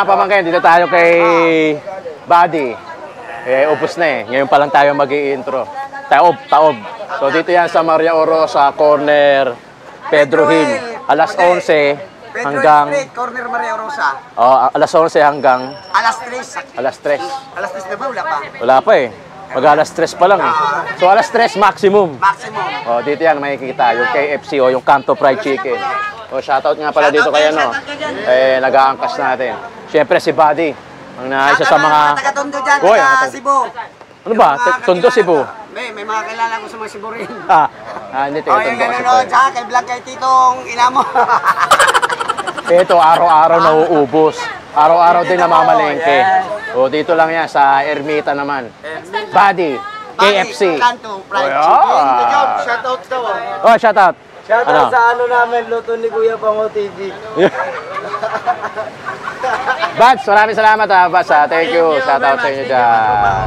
mga pamangkin, dito tayo kay Buddy. Ubos na eh. Ngayon pa lang tayo mag-i-intro. Taob. So dito yan sa Maria Oro sa corner Pedro Hill. Alas 11 hanggang... corner Maria Rosa. Alas 11 hanggang... Alas 3. Alas 3. Alas 3 na ba? Wala pa? Wala pa eh. Mag-alas 3 pa lang eh. So alas 3 maximum. Maximum. Dito yan makikita yung KFC o yung Canto Fried Chicken. Shoutout nga pala dito kay ano. Nag-aangkas natin. Siyempre si Buddy. Ang isa sa mga... Taga-Tondo dyan, taga Cebu. Ano ba? Tondo Cebu? May mga kilala ko sa mga Cebu rin. Hindi taga Tondo. Yung gano'n, tsaka kay vlog kay Titong ina mo. Ito, araw-araw nauubos. Araw-araw din namamalengke. Dito lang yan, sa Ermita naman. Buddy, KFC. Canto Fried Chicken. Shoutout daw. Shoutout. Shoutout sa ano namin, luto ni Kuya Pango TV. Bats, maraming salamat Bats. Thank you. Shoutout sa inyo dyan.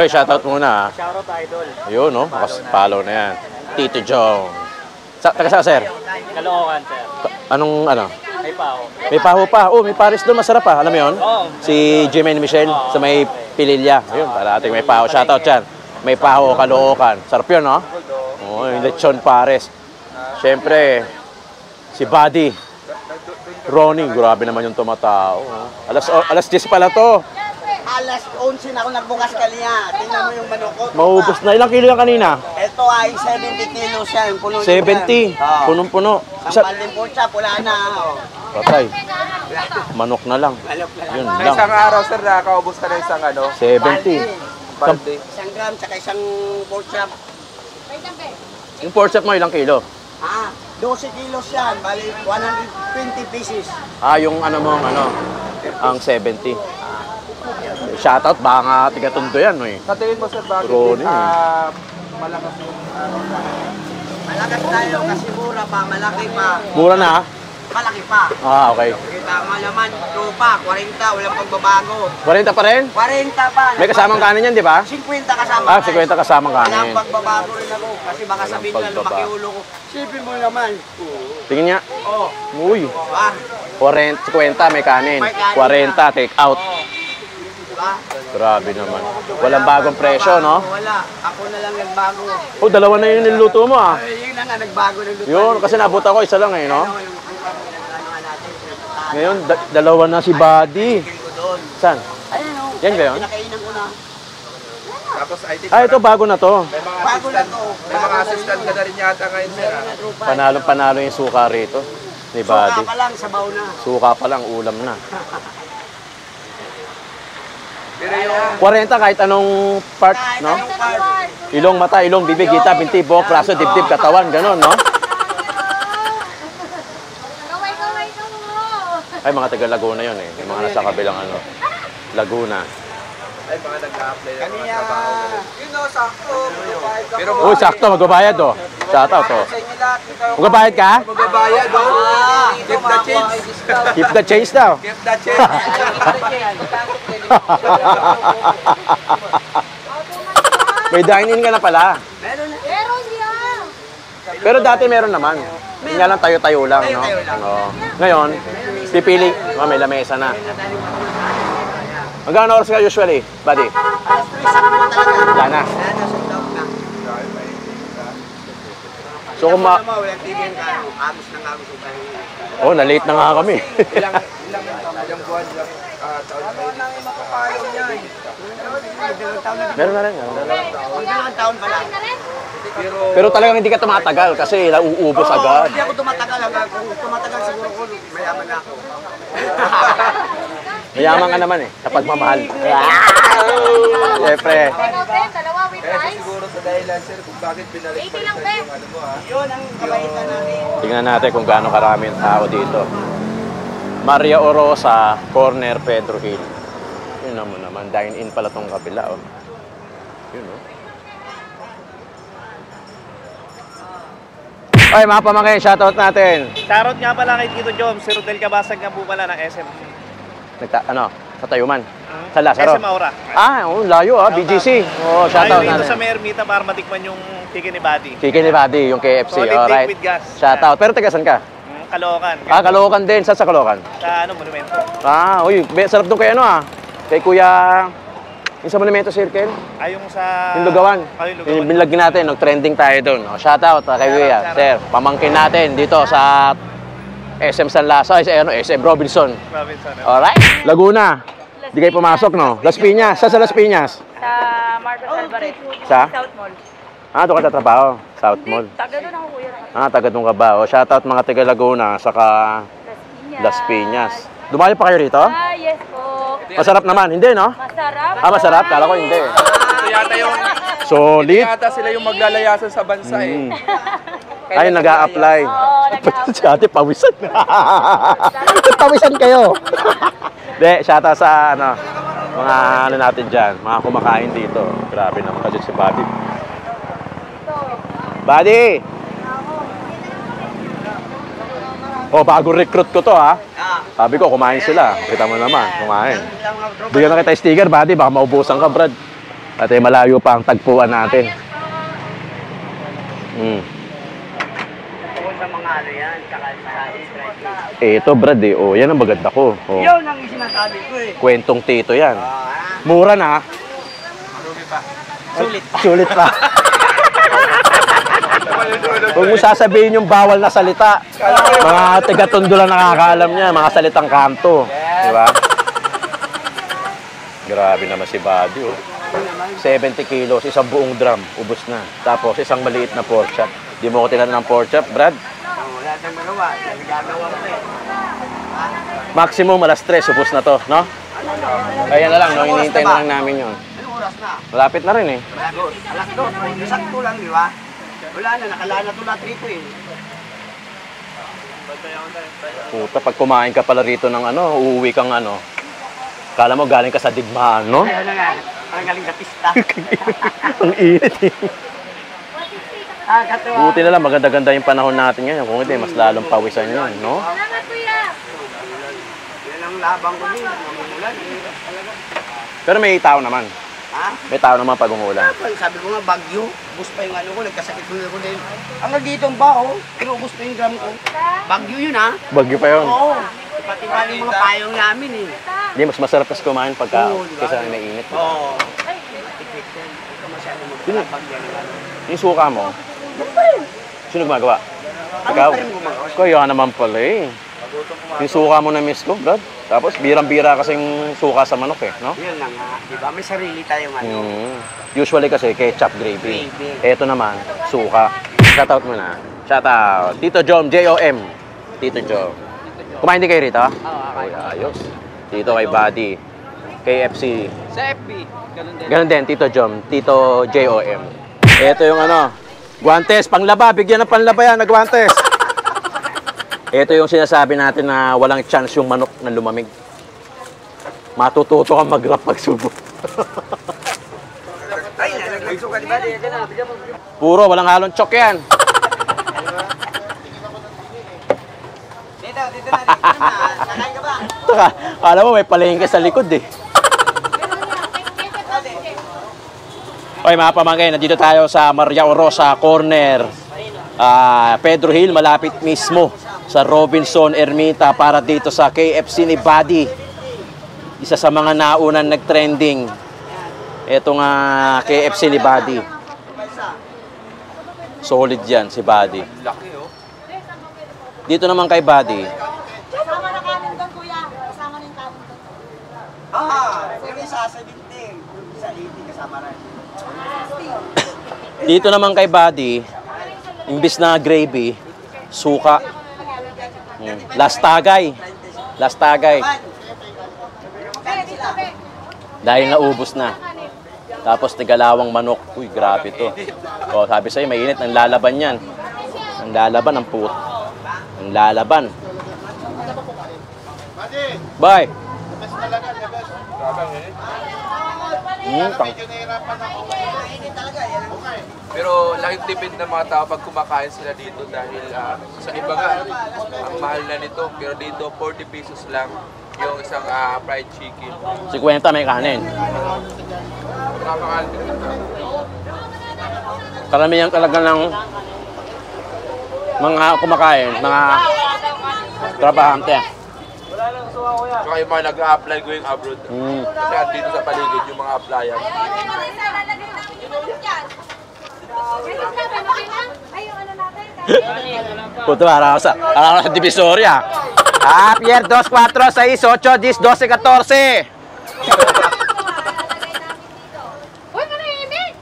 Shoutout muna. Shoutout idol. Yun, no? Follow na yan. Tito Jong. Taga saan, sir? Caloocan, sir. Anong, ano? May paho. May paho pa. May pares doon. Masarap pa. Alam mo yun? Oo. Si Jimmy Michelle sa may Pililya. Ayun, para ating may paho. Shoutout dyan. May paho, Caloocan. Sarap yun, no? Yung lechon pares. Siyempre, si Buddy. Ronnie. Grabe naman yung tumatao. Alas 10 pala to. Alas 11 na ako nagbukas kanina. Tingnan mo yung manok ko. Maubos na. Ilang kilo yan kanina? Ito ay 70 kilos yan. 70. Punong-puno. Sampal din po siya. Pula na. Patay. Manok na lang. Yun lang. Isang araw, sir, nakakaubos ka na isang ano? 70. Balde. Isang gram, tsaka isang pork chop. Yung pork chop mo, ilang kilo? 12 kilos yan. Bali, 120 pieces. Yung ano mo, ang 70. Shoutout, baka nga tiga-Tondo yan, no eh. Sa tingin mo, sir, bakit Ronnie, malakas yung Malakas tayo kasi mura pa, malaki pa. Mura na? Malaki pa. Okay. Kita mo naman, lupa, 40, walang pagbabago. 40 pa rin? 40 pa. May kasamang kanin yan, di ba? 50 kasama. 50 kasamang kanin. Walang pagbabago rin ako. Kasi baka sabihin nila lumaki ulo ko. Sipin mo naman. Tingin niya. Uy. 40, 50 may kanin. 40 take out. Grabe naman. Walang bagong presyo, no? Wala. Ako na lang nagbago. Dalawa na yun niluto mo, Yun na nga, nagbago ng luto. Yun, kasi nabot ako, isa lang eh, no? Ngayon, dalawa na si Buddy. Saan? Yan ba yun? Pinakainan ko na. Tapos, I think, ito bago na to. Bago na to. may mga assistant ka na rin yata ngayon, sir. Panalo yung suka rito. Ni Buddy. Suka pa lang, sabaw na. Suka pa lang, ulam na. Pero yung 40 kahit anong part, no? Ilong, mata, ilong, bibig, gita, binti, buhok, braso, dibdib, katawan, gano'n, no? Ay, mga taga Laguna yun eh. Yung mga nasa kabilang Laguna. ay mga nag-a-apply na mga Kaniya. trabaho. You know, sakto. Pero Sakto, magbabayad, oh. Shoutout, oh. Sa inyo lahat. Magbabayad ka? magbabayad, Keep the change. Keep the change daw. Keep the change. May dine-in ka na pala. Meron na. Pero dati meron naman. Hindi nga lang tayo-tayo lang, no? Oo. Ngayon, pipili. May lamesa na. Magkano oras ka usually, Buddy? Alas 3 sa mga talaga. Wala na. Wala na, sold out na. So kung Alam mo, walang TV yung kano. Agos ng agos yung kano. na-late na nga kami. Ilang buwan lang taon Ano nang mapapalo niya eh. Meron na rin. Dalawang taon pa lang. Pero talagang hindi ka tumatagal kasi nauubos agad. Hindi ako tumatagal. Kung tumatagal siguro ko, mayaman na ako. Mayaman ka naman eh, sa pagmamahal. Siyempre. Dalawa with Kaya rice. siguro sa dahilan, sir, kung bakit binalik 80 lang, Ben. yung ano mo, ha? Yun ang kabaitan natin. Tingnan natin kung gaano karami ang tao dito. Maria Orosa, corner Pedro Hill. Yun naman, dine-in pala tong kabila. Oh. Yun, oh. Ay, mga pamangkin, shoutout natin. Shoutout nga pala kay Tito Jom, si Rodel Cabasag nga po pala ng SM. Sa Tayuman. Sa Lazaro. SM Aura. Ah, oh, layo ah, BGC. Oh, shoutout Tayo dito sa natin. Mermita para matikman yung chicken ni Buddy. Chicken ni Buddy, yung KFC. Solid Alright. liquid gas. Shoutout. Pero taga saan ka? Caloocan. Ah, Caloocan din. Saan sa Caloocan? Sa monumento. Ah, uy, sarap doon kay ano ah. Kay Kuya, yung sa Monumento Circle. Ay, yung sa... Yung Lugawan. Ay, yung Yung Lugawan. binlog natin, nag-trending tayo doon. Oh, shoutout kay Kuya. Shoutout. Sir, pamangkin natin dito sa SM San Lasa, SM Robinson. Robinson. Alright. Laguna. Di kayo pumasok, no? Las Piñas. Sa Las Piñas? Sa Marcos Alvarez. Sa? South Mall. Ah, doon ka tatrabaho. South Mall. Taga doon ako, kuya. Ah, taga doon ka ba? O, shoutout mga taga Laguna, saka Las Piñas. Dumayo pa kayo rito? Ah, yes po. Masarap naman. Hindi, no? Masarap. Ah, masarap? Kala ko hindi. Ito yata yung, Solid. yata sila yung maglalayasan sa bansa, eh. Ay, nag-a-apply. Oo, nag-a-apply. Si ate, pawisan. Pawisan kayo. De, shoutout sa ano, mga ano natin dyan, mga kumakain dito. Grabe naman kasi si Buddy. Buddy! Oh, bagong recruit ko to ha. Sabi ko, kumain sila. Kita mo naman, kumain. Bigyan na kita sticker, Buddy, baka maubusan ka, Brad. At malayo pa ang tagpuan natin. Sa mga ano yan, tsaka sa Israel. Ito, Brad, eh. Oh, yan ang maganda ko. Oh. Yun ang sinasabi ko eh. Kwentong tito yan. Mura na. Sulit. Sulit pa. Huwag mo sasabihin yung bawal na salita. Mga taga-tondo lang nakakaalam niya. Mga salitang kanto. Di ba? Grabe naman si Buddy, oh. 70 kilos, isang buong drum, ubos na. Tapos isang maliit na pork chop. Di mo ko tinanan ng pork chop, Brad? Wala tayong magawa. Nagagawa ko eh. Maximum alas 3, ubos na to, no? Kaya na lang, no? Hinihintay na lang namin yun. Anong oras na? Malapit na rin, eh. Alas 2. Sakto lang, di ba? Wala na, nakalana to lahat rito eh. Puta, pag kumain ka pala rito ng ano, uuwi kang ano. Kala mo galing ka sa digmaan, no? Ayun na nga, parang galing sa pista. Ang init, eh. Katuwa. Buti na lang, maganda-ganda yung panahon natin ngayon. Kung hindi, mas lalong pawisan yun, no? Salamat, kuya. Yan ang labang ko din. Namumulan eh. Pero may tao naman. Ha? May tao naman pag umuulan. Sabi ko nga, bagyo. Ubus pa yung ano ko, nagkasakit ko din. Hanggang dito ang baho, pero ubus pa yung gram ko. Bagyo yun ha? Bagyo pa yun. Oo. Pati pa yung mga payong namin eh. Hindi, mas masarap kasi kumain pagka Oo, diba? kaysa mainit. Oo. Tikit yan. Hindi ka masyado magpapag yan. Yung suka mo, sino gumagawa? Ikaw? pa rin gumagawa? Kaya naman pala eh. Yung suka mo na miss ko, Brad. Tapos birang-bira kasing suka sa manok eh, no? Yun lang nga. Diba? May sarili tayong ano. Usually kasi ketchup gravy. Gravy. Ito naman, suka. Shoutout mo na. Shoutout. Tito Jom, J-O-M. Tito Jom. Kumain din kayo rito? Oo, ayos. Dito kay Buddy. KFC. Sa FB. Ganun din. Ganun din, Tito Jom. Tito J-O-M. Ito yung ano, guantes, panglaba. Bigyan ng panlaba yan na guantes. Ito yung sinasabi natin na walang chance yung manok na lumamig. Matututo kang mag-rap pagsubo. Ay, nalaglag suka di ba? Puro, walang halong chok yan. Dito na. Nakain ka ba? Taka, kala mo may palengke sa likod eh. Okay mga pamangkin, nandito tayo sa Maria Orosa Corner. Pedro Hill, malapit mismo sa Robinson Ermita para dito sa KFC ni Buddy. Isa sa mga naunang nag-trending. Ito nga KFC ni Buddy. Solid yan si Buddy. Laki, oh. Dito naman kay Buddy. Kasama na kanin doon, kuya. Kasama na yung kanin doon. Pero sa 17. Sa 18 kasama rin. Dito naman kay Buddy, imbis na gravy, suka. Last tagay. Last tagay. Dahil naubos na. Tapos tigalawang manok. Uy, grabe to. O, sabi sa'yo, mainit. Ang lalaban yan. Ang lalaban, ang puto. Ang lalaban. Bye! Pero laking tipid ng mga tao pag kumakain sila dito dahil sa iba nga, ang mahal na nito. Pero dito, 40 pesos lang yung isang fried chicken. 50 may kanin. Napakal. Karamihan talaga ng mga kumakain, mga trabahante. Saka yung mga nag-a-apply going abroad. Kasi dito sa paligid yung mga applyan. Puto, para sa Divisoria. Pierre, 2, 4, 6, 8, 10, 12, 14. Uy, manahimik!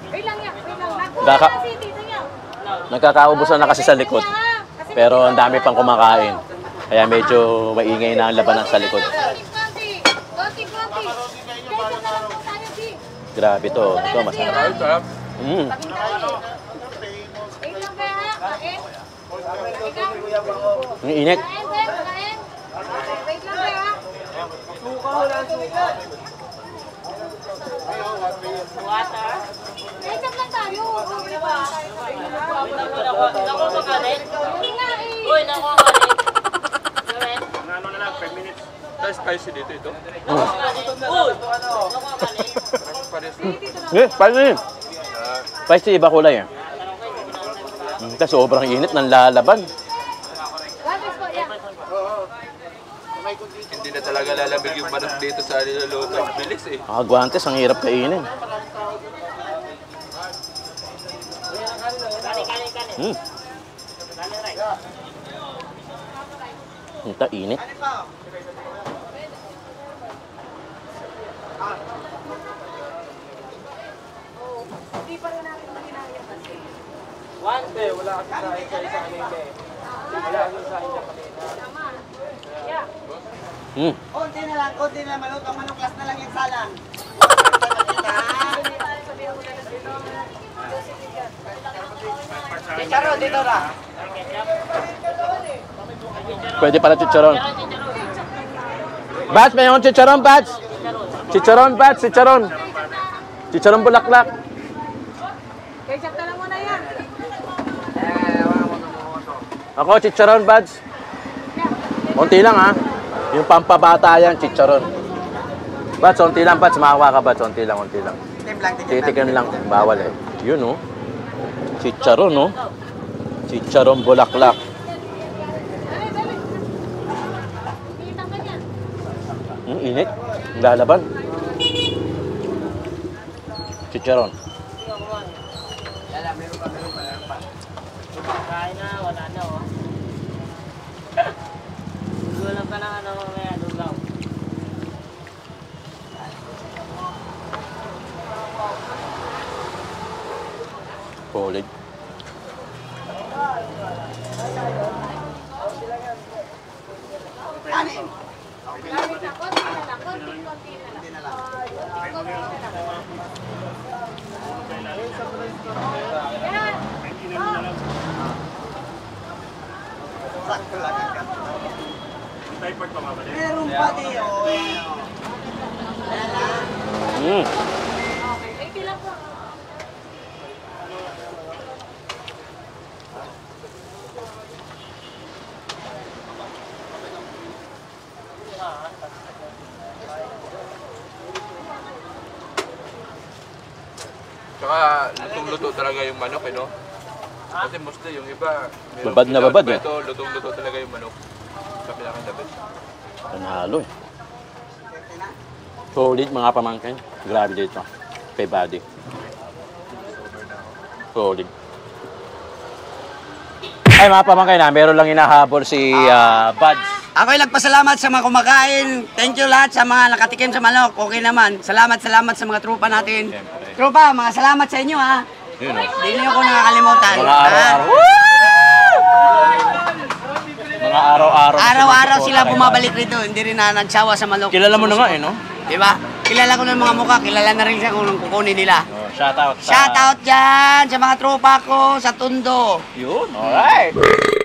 Wait lang yan, wait lang. Daka- Nakuha si tito niya. Nagkakaubusan na kasi sa likod. Pero ang dami pang kumakain. Kaya medyo maingay na ang labanan sa likod. Konti. Kaya na lang po tayo, Di. Grabe to. Ito, masarap. Ay, sarap. Mm. Wait lang kaya, kain. Ang init. Kain, sir, kain. Wait lang kaya. Ketchup lang tayo. Hindi ba? Naku magalit. Hindi nga eh. Uy, naku magalit. Ano na lang, 5 minutes. Tayo spicy dito ito. Uy, naku magalit. Pares. Spicy. Spicy, iba kulay eh. Kasi sobrang init ng lalaban. Lapis po, yeah. Hindi na talaga lalamig yung manok dito sa niluluto. Ang bilis eh. Guantes, ang hirap kainin. Mm. Ito, init. One, two. Mm. Konti na lang, maluto. Manuklas na lang yung salang. Chicharo, dito na. Pwede pala chicharon. Bats, may akong chicharon, Bats. Chicharon, Bats, chicharon. Chicharon bulaklak. Ketchup na lang muna yan. Ako, chicharon, Bats. Konti lang, ha. Yung pampabata yan, chicharon. Bats, konti lang, Bats. Makawa ka, Bats. Konti lang, konti lang. Titikin lang. Bawal, eh. Yun, oh. Chicharon, oh. Chicharon bulaklak. Init. Lalaban. Chicharon. Kain na, wala na oh. Gulam ka na ano mamaya, dugaw. Solid. Kanin. Sakto lang. Meron pa di, oh. Mm. Tsaka lutong-luto talaga yung manok eh, no? Kasi mostly yung iba, Babad na babad, eh. Ito, lutong-luto talaga yung manok. Sa pinakadabit. Panalo, eh. Solid, mga pamangkin. Grabe dito. Kay Buddy. Solid. Ay, mga pamangkin na, meron lang hinahabol si Buds. Ako'y nagpasalamat sa mga kumakain. Thank you lahat sa mga nakatikim sa manok. Okay naman. Salamat sa mga tropa natin. Siyempre. Tropa, mga salamat sa inyo ha. Yun, oh. Hindi niyo ako nakakalimutan. Mga araw-araw. Mga araw-araw sila bumabalik rito, hindi rin na nagsawa sa manok. Kilala mo na nga eh, no? Di ba? Kilala ko ng mga mukha, kilala na rin siya kung kukunin nila. Oh, shout out. Shout out dyan sa mga tropa ko sa Tondo. Yun. Alright.